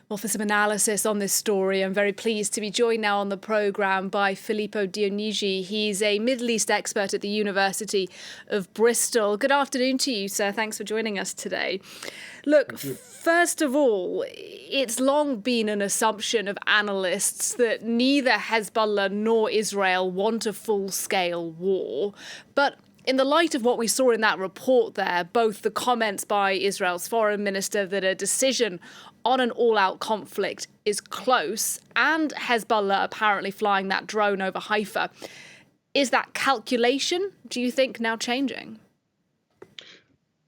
Well, for some analysis on this story, I'm very pleased to be joined now on the programme by Filippo Dionigi. He's a Middle East expert at the University of Bristol. Good afternoon to you, sir. Thanks for joining us today. Look, first of all, it's long been an assumption of analysts that neither Hezbollah nor Israel want a full-scale war. But in the light of what we saw in that report there, both the comments by Israel's foreign minister that a decision on an all-out conflict is close, and Hezbollah apparently flying that drone over Haifa, is that calculation, do you think, now changing?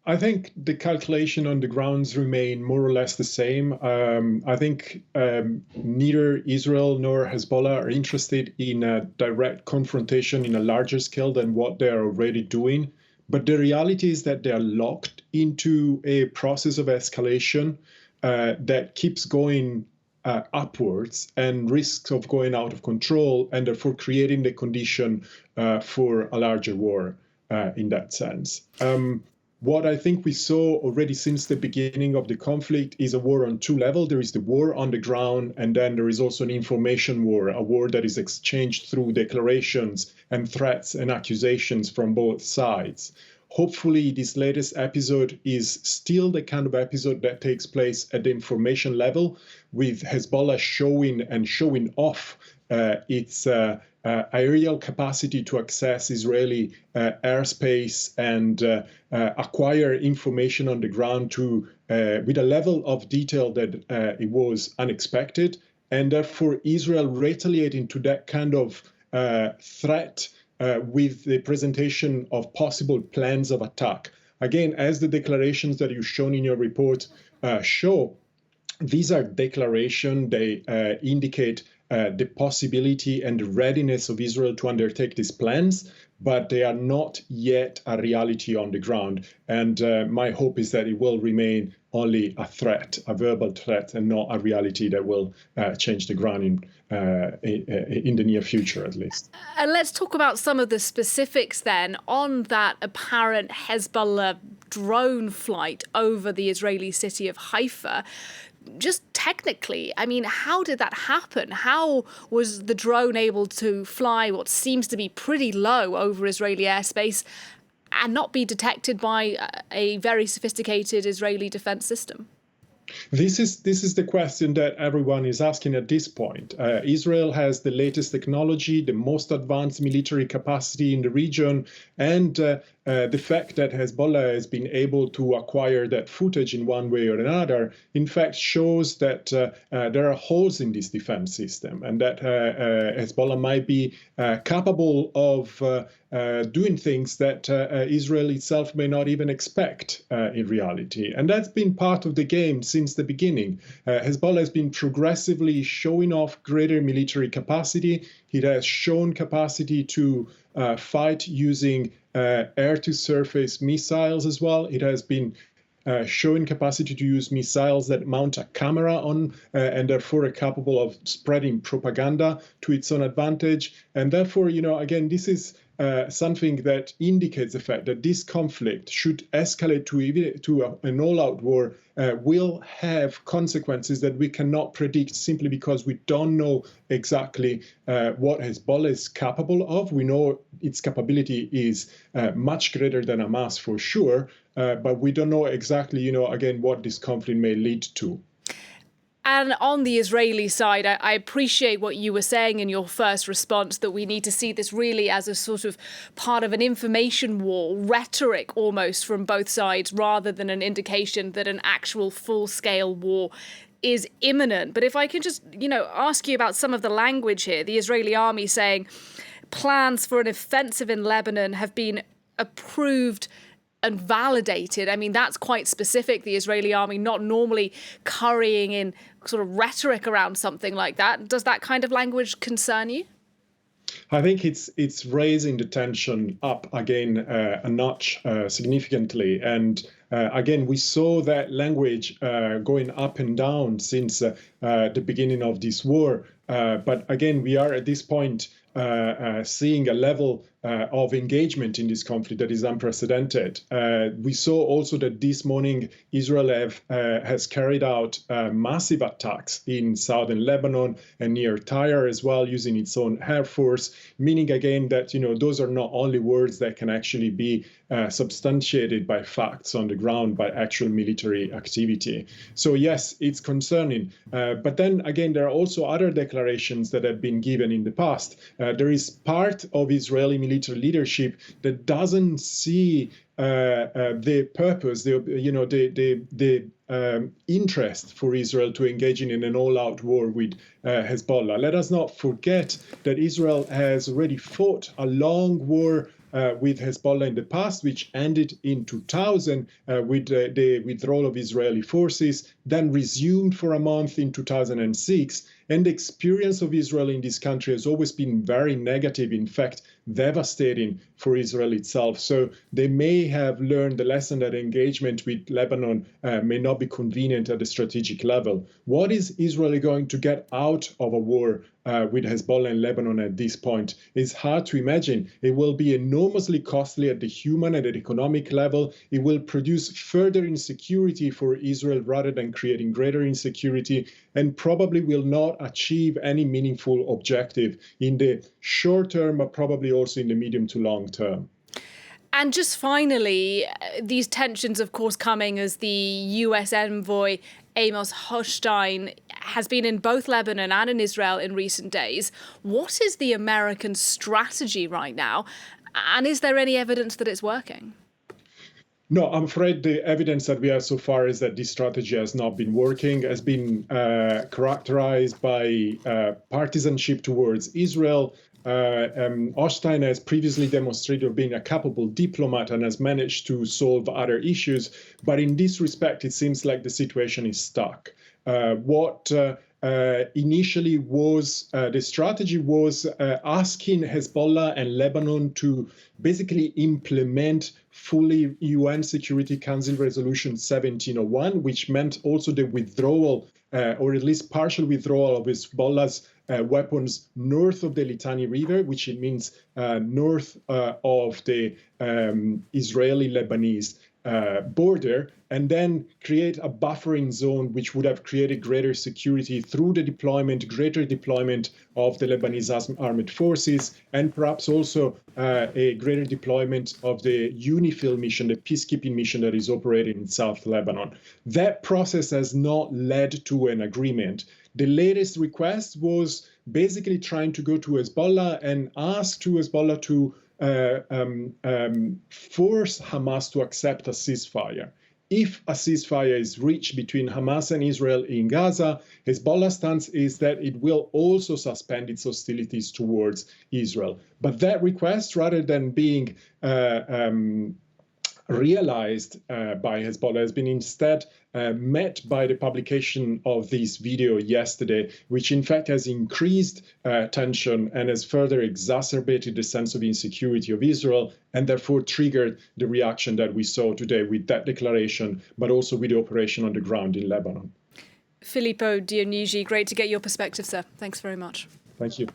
I think the calculation on the grounds remain more or less the same. I think neither Israel nor Hezbollah are interested in a direct confrontation in a larger scale than what they are already doing. But the reality is that they are locked into a process of escalation that keeps going upwards and risks of going out of control, and therefore creating the condition for a larger war in that sense. What I think we saw already since the beginning of the conflict is a war on two levels. There is the war on the ground, and then there is also an information war, a war that is exchanged through declarations and threats and accusations from both sides. Hopefully, this latest episode is still the kind of episode that takes place at the information level, with Hezbollah showing off its aerial capacity to access Israeli airspace and acquire information on the ground with a level of detail that it was unexpected, and therefore Israel retaliating to that kind of threat with the presentation of possible plans of attack. Again, as the declarations that you've shown in your report show, these are declarations. They indicate the possibility and the readiness of Israel to undertake these plans, but they are not yet a reality on the ground. And my hope is that it will remain only a threat, a verbal threat, and not a reality that will change the ground in the near future, at least. And let's talk about some of the specifics then on that apparent Hezbollah drone flight over the Israeli city of Haifa. Just technically, I mean, how did that happen? How was the drone able to fly what seems to be pretty low over Israeli airspace and not be detected by a very sophisticated Israeli defense system? This is the question that everyone is asking at this point. Israel has the latest technology, the most advanced military capacity in the region, and the fact that Hezbollah has been able to acquire that footage in one way or another, in fact, shows that there are holes in this defense system, and that Hezbollah might be capable of doing things that Israel itself may not even expect in reality. And that's been part of the game since the beginning. Hezbollah has been progressively showing off greater military capacity. It has shown capacity to fight using air-to-surface missiles as well. It has been showing capacity to use missiles that mount a camera on and therefore are capable of spreading propaganda to its own advantage. And therefore, again, this is something that indicates the fact that this conflict, should escalate to an all-out war, will have consequences that we cannot predict simply because we don't know exactly what Hezbollah is capable of. We know its capability is much greater than Hamas for sure, but we don't know exactly, again, what this conflict may lead to. And on the Israeli side, I appreciate what you were saying in your first response, that we need to see this really as a sort of part of an information war, rhetoric almost from both sides, rather than an indication that an actual full-scale war is imminent. But if I can just, ask you about some of the language here, the Israeli army saying plans for an offensive in Lebanon have been approved and validated. I mean, that's quite specific. The Israeli army not normally currying in sort of rhetoric around something like that. Does that kind of language concern you? I think it's raising the tension up again a notch significantly. And again, we saw that language going up and down since the beginning of this war. But again, we are at this point seeing a level of engagement in this conflict that is unprecedented. We saw also that this morning Israel has carried out massive attacks in southern Lebanon and near Tyre as well, using its own air force, meaning again that those are not only words that can actually be substantiated by facts on the ground, by actual military activity. So yes, it's concerning. But then again, there are also other declarations that have been given in the past. There is part of Israeli military leadership that doesn't see the purpose, the interest for Israel to engage in an all-out war with Hezbollah. Let us not forget that Israel has already fought a long war with Hezbollah in the past, which ended in 2000 with the withdrawal of Israeli forces, then resumed for a month in 2006. And the experience of Israel in this country has always been very negative, in fact, devastating for Israel itself. So they may have learned the lesson that engagement with Lebanon may not be convenient at the strategic level. What is Israel going to get out of a war with Hezbollah in Lebanon at this point? It's hard to imagine. It will be enormously costly at the human and at the economic level. It will produce further insecurity for Israel rather than creating greater insecurity, and probably will not achieve any meaningful objective in the short term, but probably also in the medium to long term. And just finally, these tensions, of course, coming as the US envoy Amos Hochstein has been in both Lebanon and in Israel in recent days. What is the American strategy right now? And is there any evidence that it's working? No, I'm afraid the evidence that we have so far is that this strategy has not been working, has been characterized by partisanship towards Israel. Hochstein has previously demonstrated being a capable diplomat and has managed to solve other issues. But in this respect, it seems like the situation is stuck. Initially was the strategy was asking Hezbollah and Lebanon to basically implement fully UN Security Council Resolution 1701, which meant also the withdrawal or at least partial withdrawal of Hezbollah's weapons north of the Litani River, which it means north of the Israeli-Lebanese border, and then create a buffering zone which would have created greater security through the greater deployment of the Lebanese armed forces, and perhaps also a greater deployment of the UNIFIL mission, the peacekeeping mission that is operating in South Lebanon. That process has not led to an agreement. The latest request was basically trying to go to Hezbollah and ask to Hezbollah to force Hamas to accept a ceasefire. If a ceasefire is reached between Hamas and Israel in Gaza, Hezbollah's stance is that it will also suspend its hostilities towards Israel. But that request, rather than being realized by Hezbollah, has been instead met by the publication of this video yesterday, which in fact has increased tension and has further exacerbated the sense of insecurity of Israel, and therefore triggered the reaction that we saw today with that declaration, but also with the operation on the ground in Lebanon. Filippo Dionigi, great to get your perspective, sir. Thanks very much. Thank you.